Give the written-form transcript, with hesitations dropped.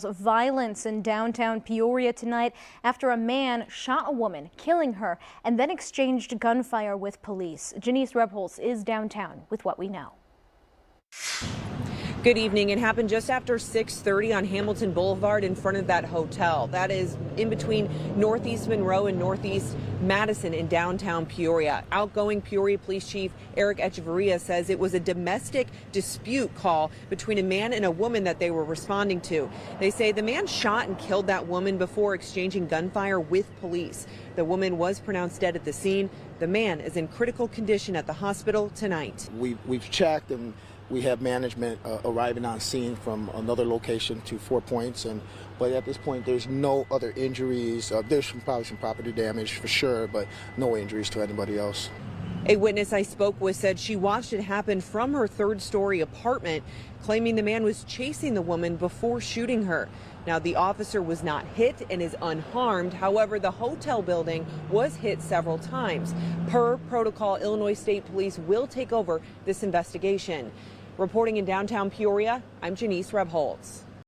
Violence in downtown Peoria tonight after a man shot a woman, killing her, and then exchanged gunfire with police. Janice Rebholz is downtown with what we know. Good evening. It happened just after 6:30 on Hamilton Boulevard in front of that hotel. That is in between Northeast Monroe and Northeast Madison in downtown Peoria. Outgoing Peoria Police Chief Eric Echeverria says it was a domestic dispute call between a man and a woman that they were responding to. They say the man shot and killed that woman before exchanging gunfire with police. The woman was pronounced dead at the scene. The man is in critical condition at the hospital tonight. We've checked, and we have management arriving on scene from another location to 4 Points, but at this point there's no other injuries. There's probably some property damage for sure, but no injuries to anybody else. A witness I spoke with said she watched it happen from her third-story apartment, claiming the man was chasing the woman before shooting her. Now, the officer was not hit and is unharmed. However, the hotel building was hit several times. Per protocol, Illinois State Police will take over this investigation. Reporting in downtown Peoria, I'm Janice Rebholz.